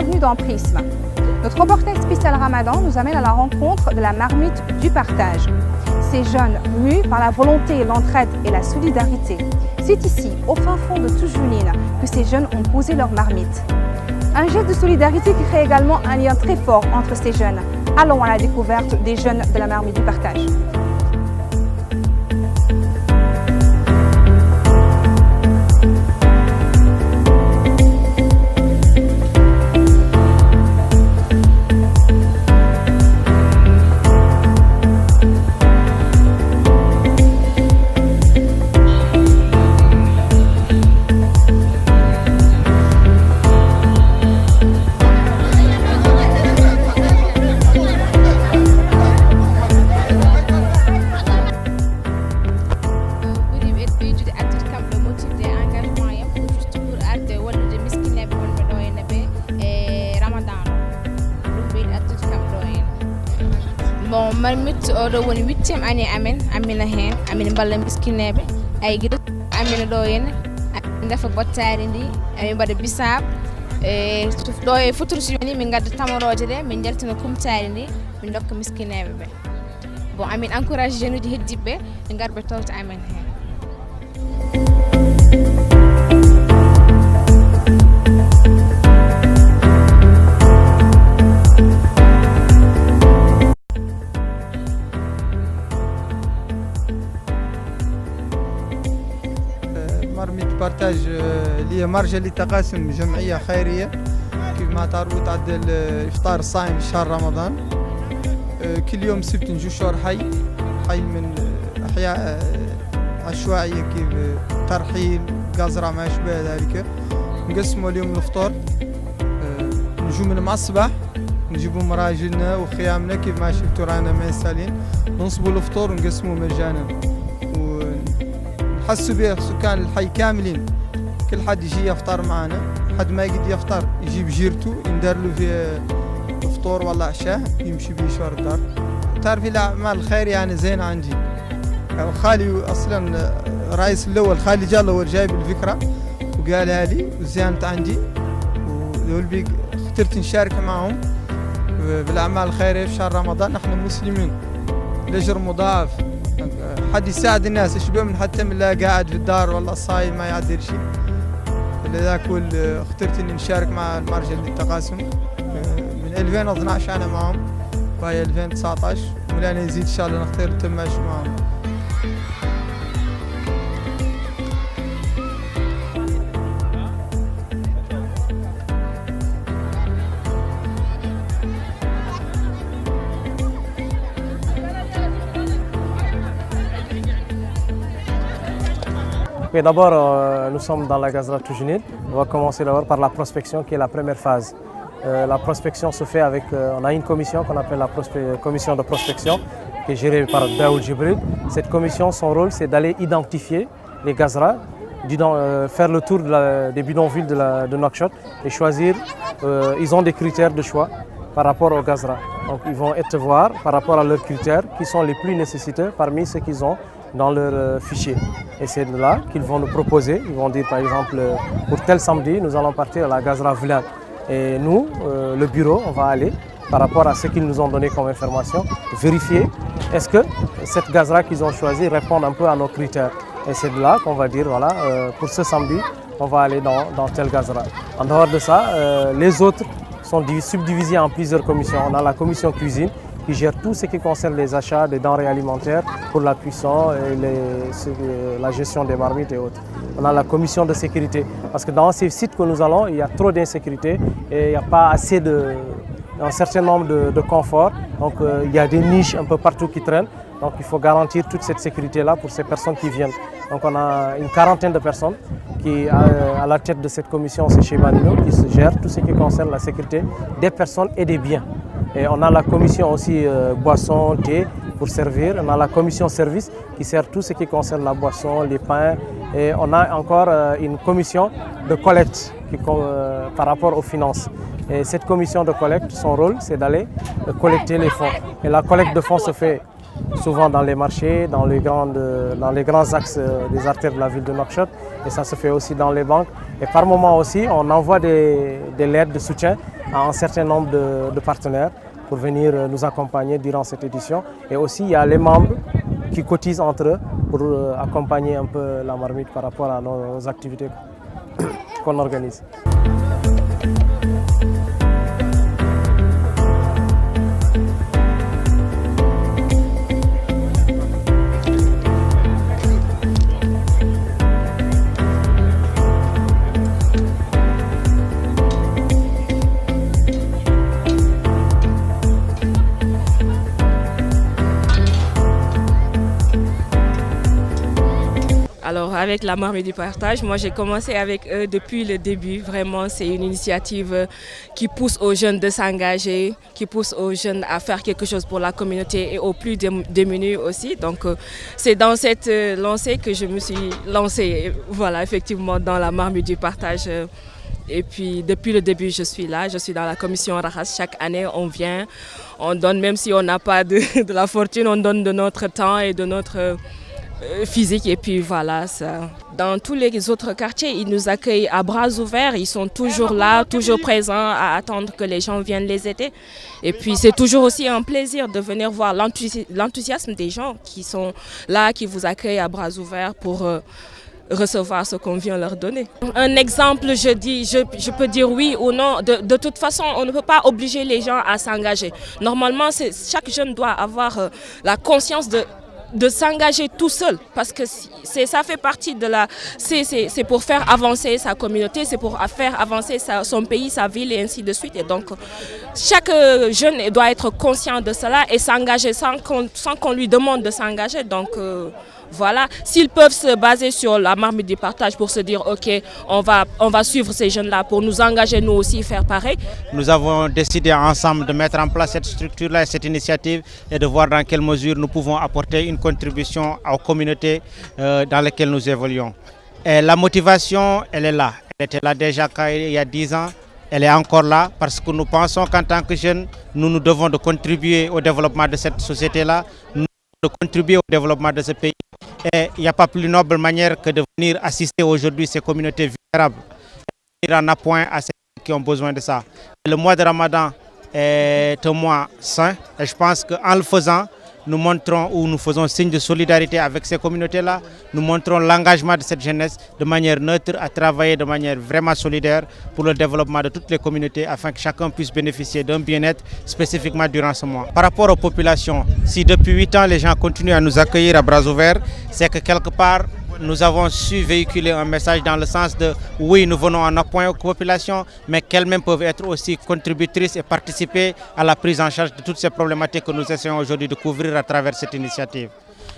bienvenue dans Prisme. Notre reportage spécial Ramadan nous amène à la rencontre de la marmite du partage. Ces jeunes, mus par la volonté, l'entraide et la solidarité, c'est ici, au fin fond de Toujouline, que ces jeunes ont posé leur marmite. Un geste de solidarité qui crée également un lien très fort entre ces jeunes. Allons à la découverte des jeunes de la marmite du partage. Bon, marmite oɗo woni 8e année amen amina hen amin balla miskineɓe ay guiɗo amina ɗo henna amin defa bottari ndi amin mbaɗa bisab ɗo e futuro so joni min gadda tamoroje ɗe min jaltina kumtari ndi min dokka miskineɓe ɓe bon amin encourage jeune uji heddiɓe ɓe garɓe towta amen hen. مرمية بارتاج اللي هي مرجع لتقاسم جمعية خيرية كيف ما تعرفوا تعدل إفطار الصائم في شهر رمضان. كل يوم سبت نجو شهر حي من أحياء عشوائية كيف ترحيل قازرة ما يشبه ذلك. نقسموا اليوم الإفطار نجو من الصباح نجيبوا مراجلنا وخيامنا كيف ما شفتوا رانا ميسالين ننصبوا الإفطار ونقسموه مجانا نحسوا به سكان الحي كاملين. كل حد يجي يفطر معنا، حد ما يقدر يفطر يجيب جيرته يندار له في فطور ولا عشاء يمشي بيه شوار الدار. تعرفي الأعمال الخير يعني زين عندي. خالي أصلا رئيس الأول خالي جا الأول جايب الفكرة وقالها لي وزيانت عندي وذول بيك اخترت نشارك معهم بالأعمال الخيرية في شهر رمضان. نحن مسلمين الأجر مضاعف، حد يساعد الناس ايش بهم حتى من لا قاعد في الدار والله صايم ما يعدل شيء. لذاك اخترت اني نشارك مع المرجع للتقاسم من 2012 انا معهم وهي 2019 ولا يزيد ان شاء الله نختار نتماش معهم. Okay, d'abord, nous sommes dans la Gazra Toujouline. On va commencer d'abord par la prospection qui est la première phase. La prospection se fait avec, on a une commission qu'on appelle la commission de prospection qui est gérée par Daoud Jibril. Cette commission, son rôle, c'est d'aller identifier les Gazra, faire le tour des bidonvilles de Nouakchott et choisir. Ils ont des critères de choix par rapport aux Gazra. Donc ils vont être voir par rapport à leurs critères qui sont les plus nécessiteux parmi ceux qu'ils ont dans leur fichier. Et c'est de là qu'ils vont nous proposer. Ils vont dire par exemple, pour tel samedi, nous allons partir à la Gazra Voulan. Et nous, le bureau, on va aller, par rapport à ce qu'ils nous ont donné comme information, vérifier est-ce que cette Gazra qu'ils ont choisie répond un peu à nos critères. Et c'est de là qu'on va dire, voilà, pour ce samedi, on va aller dans tel Gazra. En dehors de ça, les autres sont subdivisés en plusieurs commissions. On a la commission cuisine, qui gère tout ce qui concerne les achats des denrées alimentaires pour la cuisson et la gestion des marmites et autres. On a la commission de sécurité, parce que dans ces sites que nous allons, il y a trop d'insécurité et il n'y a pas assez un certain nombre de confort. Donc il y a des niches un peu partout qui traînent. Donc il faut garantir toute cette sécurité-là pour ces personnes qui viennent. Donc on a une quarantaine de personnes qui, à la tête de cette commission, c'est chez Manino, qui se gère tout ce qui concerne la sécurité des personnes et des biens. Et on a la commission aussi boisson, thé pour servir. On a la commission service qui sert tout ce qui concerne la boisson, les pains. Et on a encore une commission de collecte par rapport aux finances. Et cette commission de collecte, son rôle, c'est d'aller collecter les fonds. Et la collecte de fonds se fait souvent dans les marchés, dans les grands axes des artères de la ville de Nouakchott, et ça se fait aussi dans les banques. Et par moment aussi, on envoie des lettres de soutien à un certain nombre de partenaires pour venir nous accompagner durant cette édition. Et aussi, il y a les membres qui cotisent entre eux pour accompagner un peu la marmite par rapport à nos activités qu'on organise. Alors avec la marmite du partage, moi j'ai commencé avec eux depuis le début. Vraiment, c'est une initiative qui pousse aux jeunes de s'engager, qui pousse aux jeunes à faire quelque chose pour la communauté et aux plus démunis aussi. Donc c'est dans cette lancée que je me suis lancée, voilà, effectivement, dans la marmite du partage. Et puis depuis le début, je suis là, je suis dans la commission Rahas. Chaque année, on vient, on donne, même si on n'a pas de la fortune, on donne de notre temps et de notre physique, et puis voilà ça. Dans tous les autres quartiers, ils nous accueillent à bras ouverts, ils sont toujours là, toujours présents à attendre que les gens viennent les aider. Et puis c'est toujours aussi un plaisir de venir voir l'enthousiasme des gens qui sont là, qui vous accueillent à bras ouverts pour recevoir ce qu'on vient leur donner. Un exemple, je peux dire oui ou non. De toute façon, on ne peut pas obliger les gens à s'engager. Normalement, chaque jeune doit avoir la conscience de s'engager tout seul, parce que ça fait partie de c'est pour faire avancer sa communauté, c'est pour faire avancer son pays, sa ville et ainsi de suite. Et donc chaque jeune doit être conscient de cela et s'engager sans qu'on lui demande de s'engager. Donc voilà, s'ils peuvent se baser sur la marmite du partage pour se dire ok, on va suivre ces jeunes-là pour nous engager nous aussi faire pareil. Nous avons décidé ensemble de mettre en place cette structure-là, cette initiative, et de voir dans quelle mesure nous pouvons apporter une contribution aux communautés dans lesquelles nous évoluons. Et la motivation, elle est là. Elle était là déjà il y a 10 ans. Elle est encore là parce que nous pensons qu'en tant que jeunes, nous devons de contribuer au développement de cette société-là, de contribuer au développement de ce pays. Et il n'y a pas plus noble manière que de venir assister aujourd'hui ces communautés vulnérables, venir en appoint à ceux qui ont besoin de ça. Le mois de Ramadan est un mois saint, et je pense qu'en le faisant, nous montrons ou nous faisons signe de solidarité avec ces communautés-là. Nous montrons l'engagement de cette jeunesse de manière neutre à travailler de manière vraiment solidaire pour le développement de toutes les communautés afin que chacun puisse bénéficier d'un bien-être spécifiquement durant ce mois. Par rapport aux populations, si depuis 8 ans les gens continuent à nous accueillir à bras ouverts, c'est que quelque part nous avons su véhiculer un message dans le sens de oui, nous venons en appoint aux populations, mais qu'elles-mêmes peuvent être aussi contributrices et participer à la prise en charge de toutes ces problématiques que nous essayons aujourd'hui de couvrir à travers cette initiative.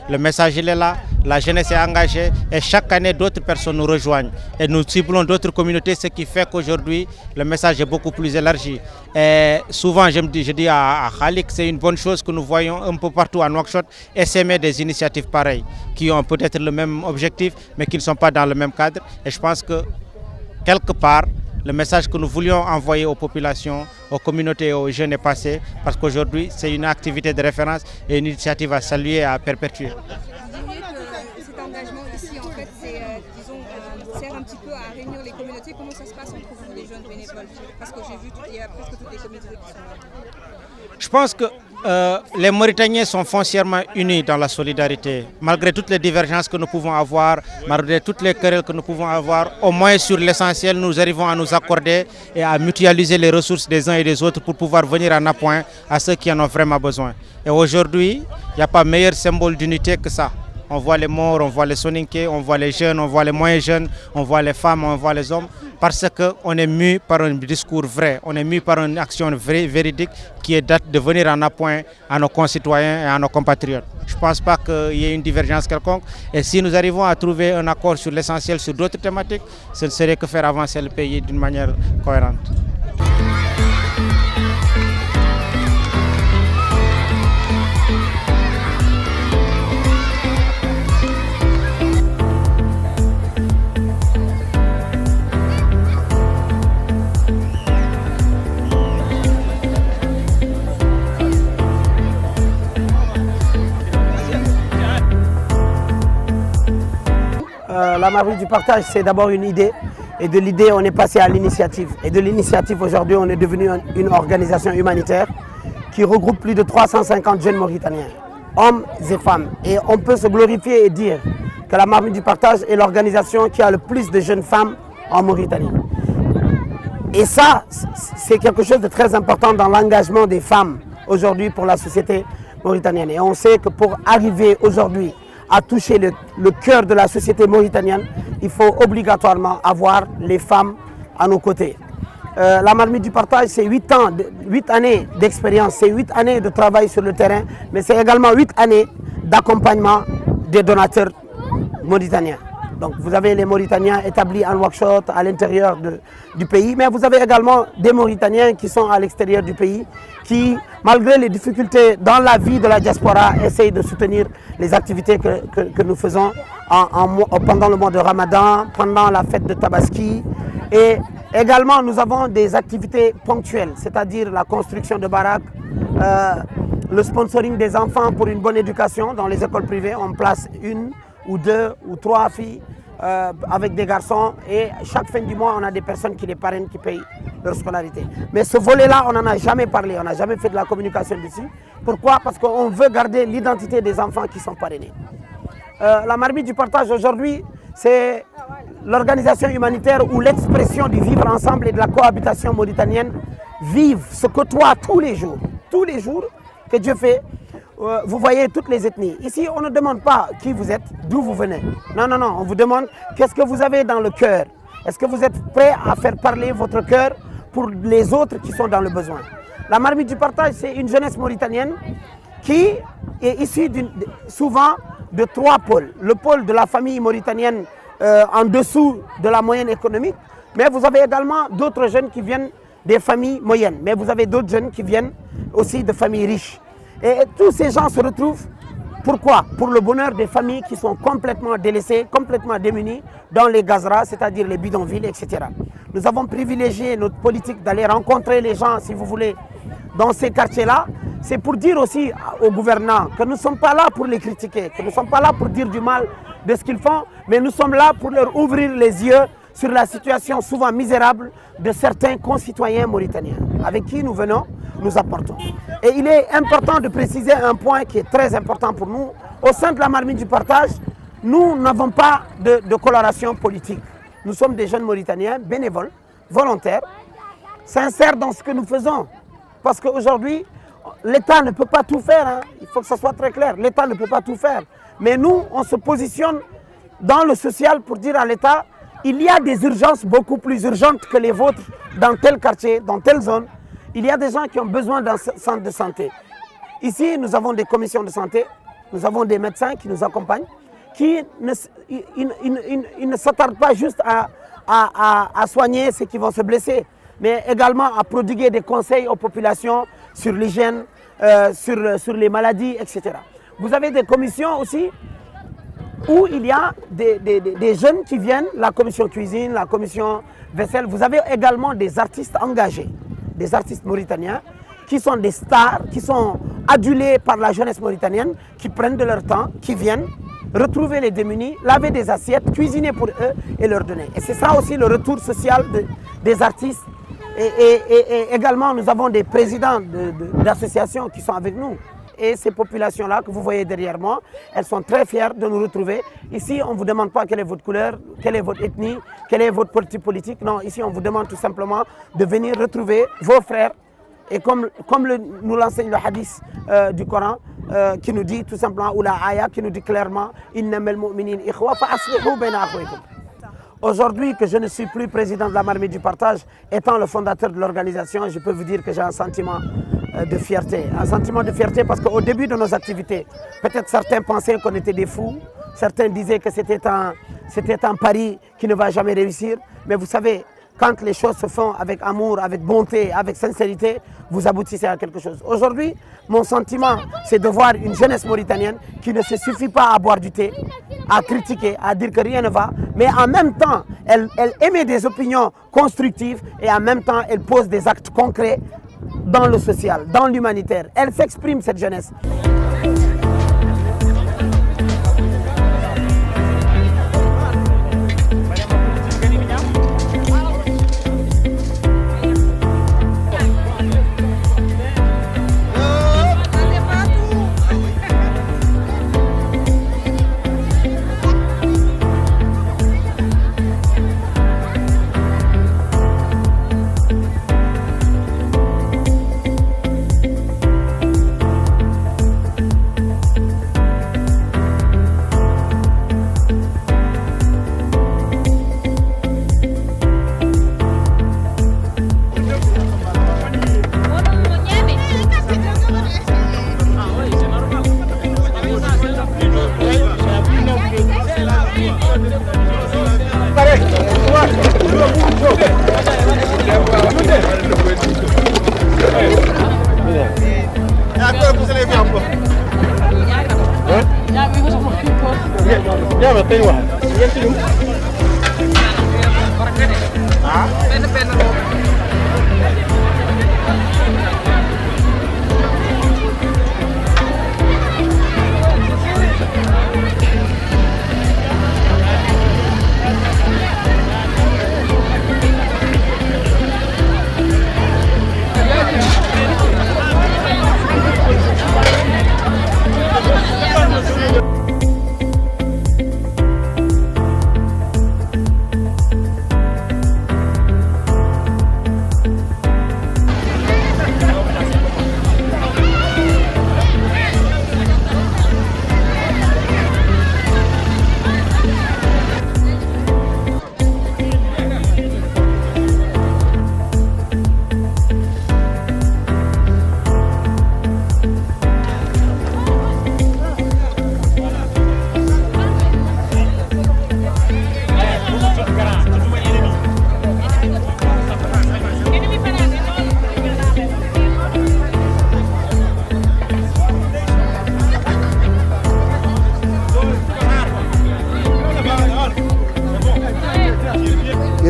Le message il est là, la jeunesse est engagée et chaque année d'autres personnes nous rejoignent et nous ciblons d'autres communautés, ce qui fait qu'aujourd'hui le message est beaucoup plus élargi. Et souvent je dis à Khalik, c'est une bonne chose que nous voyons un peu partout à Nouakchott essaimer des initiatives pareilles qui ont peut-être le même objectif mais qui ne sont pas dans le même cadre. Et je pense que quelque part le message que nous voulions envoyer aux populations, aux communautés et aux jeunes est passé parce qu'aujourd'hui c'est une activité de référence et une initiative à saluer et à perpétuer. Vous diriez que cet engagement ici, en fait, sert un petit peu à réunir les communautés. Comment ça se passe entre vous, les jeunes bénévoles? Parce que j'ai vu qu'il y a presque toutes les communautés qui sont là. Je pense que les Mauritaniens sont foncièrement unis dans la solidarité. Malgré toutes les divergences que nous pouvons avoir, malgré toutes les querelles que nous pouvons avoir, au moins sur l'essentiel, nous arrivons à nous accorder et à mutualiser les ressources des uns et des autres pour pouvoir venir en appoint à ceux qui en ont vraiment besoin. Et aujourd'hui, il n'y a pas meilleur symbole d'unité que ça. On voit les morts, on voit les soninké, on voit les jeunes, on voit les moins jeunes, on voit les femmes, on voit les hommes, parce qu'on est mu par un discours vrai, on est mu par une action véridique qui est de venir en appoint à nos concitoyens et à nos compatriotes. Je ne pense pas qu'il y ait une divergence quelconque. Et si nous arrivons à trouver un accord sur l'essentiel, sur d'autres thématiques, ce ne serait que faire avancer le pays d'une manière cohérente. la marmite du partage, c'est d'abord une idée. Et de l'idée, on est passé à l'initiative. Et de l'initiative, aujourd'hui, on est devenu une organisation humanitaire qui regroupe plus de 350 jeunes Mauritaniens, hommes et femmes. Et on peut se glorifier et dire que la marmite du partage est l'organisation qui a le plus de jeunes femmes en Mauritanie. Et ça, c'est quelque chose de très important dans l'engagement des femmes aujourd'hui pour la société mauritanienne. Et on sait que pour arriver aujourd'hui à toucher le cœur de la société mauritanienne, il faut obligatoirement avoir les femmes à nos côtés. La marmite du partage, c'est 8 années d'expérience, c'est 8 années de travail sur le terrain, mais c'est également 8 années d'accompagnement des donateurs mauritaniens. Donc vous avez les Mauritaniens établis en workshop à l'intérieur du pays, mais vous avez également des Mauritaniens qui sont à l'extérieur du pays, qui, malgré les difficultés dans la vie de la diaspora, essayent de soutenir les activités que nous faisons pendant le mois de Ramadan, pendant la fête de Tabaski. Et également, nous avons des activités ponctuelles, c'est-à-dire la construction de baraques, le sponsoring des enfants pour une bonne éducation dans les écoles privées. On place 1 ou 2 ou 3 filles avec des garçons et chaque fin du mois, on a des personnes qui les parrainent, qui payent leur scolarité. Mais ce volet-là, on n'en a jamais parlé, on n'a jamais fait de la communication dessus. Pourquoi? Parce qu'on veut garder l'identité des enfants qui sont parrainés. La marmite du partage aujourd'hui, c'est l'organisation humanitaire où l'expression du vivre ensemble et de la cohabitation mauritanienne vivent, se côtoient tous les jours que Dieu fait. Vous voyez toutes les ethnies. Ici, on ne demande pas qui vous êtes, d'où vous venez. Non, non, non, on vous demande qu'est-ce que vous avez dans le cœur. Est-ce que vous êtes prêt à faire parler votre cœur pour les autres qui sont dans le besoin? La marmite du partage, c'est une jeunesse mauritanienne qui est issue souvent de 3 pôles. Le pôle de la famille mauritanienne en dessous de la moyenne économique, mais vous avez également d'autres jeunes qui viennent des familles moyennes, mais vous avez d'autres jeunes qui viennent aussi de familles riches. Et tous ces gens se retrouvent, pourquoi? Pour le bonheur des familles qui sont complètement délaissées, complètement démunies dans les gazras, c'est-à-dire les bidonvilles, etc. Nous avons privilégié notre politique d'aller rencontrer les gens, si vous voulez, dans ces quartiers-là. C'est pour dire aussi aux gouvernants que nous ne sommes pas là pour les critiquer, que nous ne sommes pas là pour dire du mal de ce qu'ils font, mais nous sommes là pour leur ouvrir les yeux sur la situation souvent misérable de certains concitoyens mauritaniens avec qui nous venons, nous apportons. Et il est important de préciser un point qui est très important pour nous. Au sein de la marmite du partage, nous n'avons pas de coloration politique. Nous sommes des jeunes Mauritaniens bénévoles, volontaires, sincères dans ce que nous faisons. Parce qu'aujourd'hui, l'État ne peut pas tout faire, hein. Il faut que ça soit très clair. L'État ne peut pas tout faire. Mais nous, on se positionne dans le social pour dire à l'État, il y a des urgences beaucoup plus urgentes que les vôtres dans tel quartier, dans telle zone. Il y a des gens qui ont besoin d'un centre de santé. Ici, nous avons des commissions de santé, nous avons des médecins qui nous accompagnent, qui ne s'attardent pas juste à soigner ceux qui vont se blesser, mais également à prodiguer des conseils aux populations sur l'hygiène, sur les maladies, etc. Vous avez des commissions aussi où il y a des jeunes qui viennent, la commission cuisine, la commission vaisselle. Vous avez également des artistes engagés, des artistes mauritaniens qui sont des stars, qui sont adulés par la jeunesse mauritanienne, qui prennent de leur temps, qui viennent retrouver les démunis, laver des assiettes, cuisiner pour eux et leur donner. Et c'est ça aussi le retour social des artistes. Et également, nous avons des présidents d'associations qui sont avec nous. Et ces populations-là que vous voyez derrière moi, elles sont très fières de nous retrouver. Ici, on ne vous demande pas quelle est votre couleur, quelle est votre ethnie, quel est votre parti politique. Non, ici, on vous demande tout simplement de venir retrouver vos frères. Et comme nous l'enseigne le hadith du Coran, qui nous dit tout simplement, ou la ayah qui nous dit clairement, innamal mu'minin ikhwa fa aslihu bayna akhawaykum. Aujourd'hui que je ne suis plus président de la marmite du partage, étant le fondateur de l'organisation, je peux vous dire que j'ai un sentiment de fierté. Un sentiment de fierté parce qu'au début de nos activités, peut-être certains pensaient qu'on était des fous, certains disaient que c'était un pari qui ne va jamais réussir. Mais vous savez, quand les choses se font avec amour, avec bonté, avec sincérité, vous aboutissez à quelque chose. Aujourd'hui, mon sentiment, c'est de voir une jeunesse mauritanienne qui ne se suffit pas à boire du thé, à critiquer, à dire que rien ne va, mais en même temps, elle émet des opinions constructives et en même temps, elle pose des actes concrets dans le social, dans l'humanitaire. Elle s'exprime, cette jeunesse.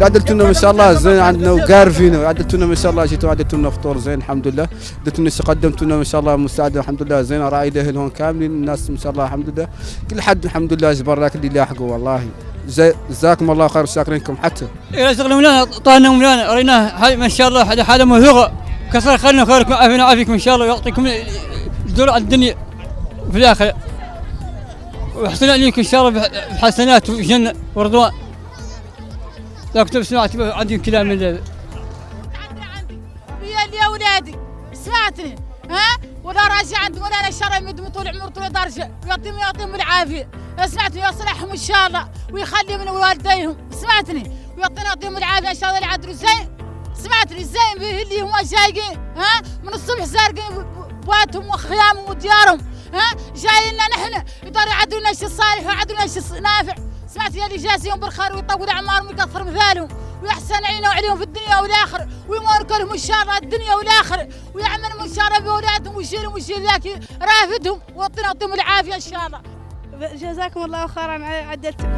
عدلتوا لنا ما شاء الله زين عندنا وقارفين عدلتوا لنا ما شاء الله جيتوا عدلتوا لنا فطور زين الحمد لله قدمتوا لنا قدمتوا لنا ما شاء الله مساعده الحمد لله زين راعي اهل هون كاملين الناس ما شاء الله الحمد لله كل حد الحمد لله جبر لك اللي لاحقوا والله جزاكم الله خير شاكرينكم حتى الى شغل مولانا طالنا مولانا ريناه هاي ما شاء الله هذا حاله موثوقه كسر خيرنا خيركم عافينا عافيكم ان شاء الله ويعطيكم الدور على الدنيا في الاخره ويحسن عليكم ان شاء الله بحسنات وجنه ورضوان. لكن سمعت عندي كلام من هذا عندي يا اولادي سمعتني ها ولا راجع عندي ولا انا شرع مدم طول عمر طول درجه يعطيهم العافيه سمعتني ويصلحهم ان شاء الله ويخلي من والديهم سمعتني ويعطيهم العافيه ان شاء الله يعدلوا زين سمعتني زين به اللي هم جايين ها من الصبح سارقين بواتهم وخيامهم وديارهم ها جايين لنا نحن يقدروا يعدلوا لنا شيء صالح ويعدلوا لنا شيء نافع سمعتني اللي جاسيهم بالخير ويطول اعمارهم ويكثر مثالهم ويحسن عينه وعليهم في الدنيا والاخره ويمارك لهم ان شاء الله الدنيا والاخره ويعملهم ان شاء الله باولادهم ويشيلهم ويشيل ذاك رافدهم ويعطيهم العافيه ان شاء الله. جزاكم الله خيرا على عدلتم.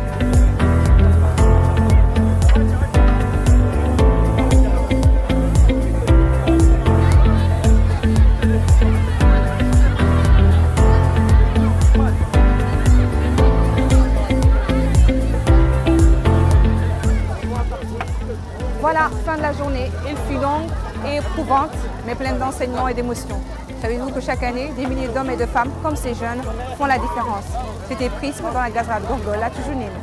Voilà, fin de la journée. Elle fut longue et éprouvante, mais pleine d'enseignements et d'émotions. Savez-vous que chaque année, des milliers d'hommes et de femmes, comme ces jeunes, font la différence. C'était Prisme dans la gazette Gorgol à Toujounin.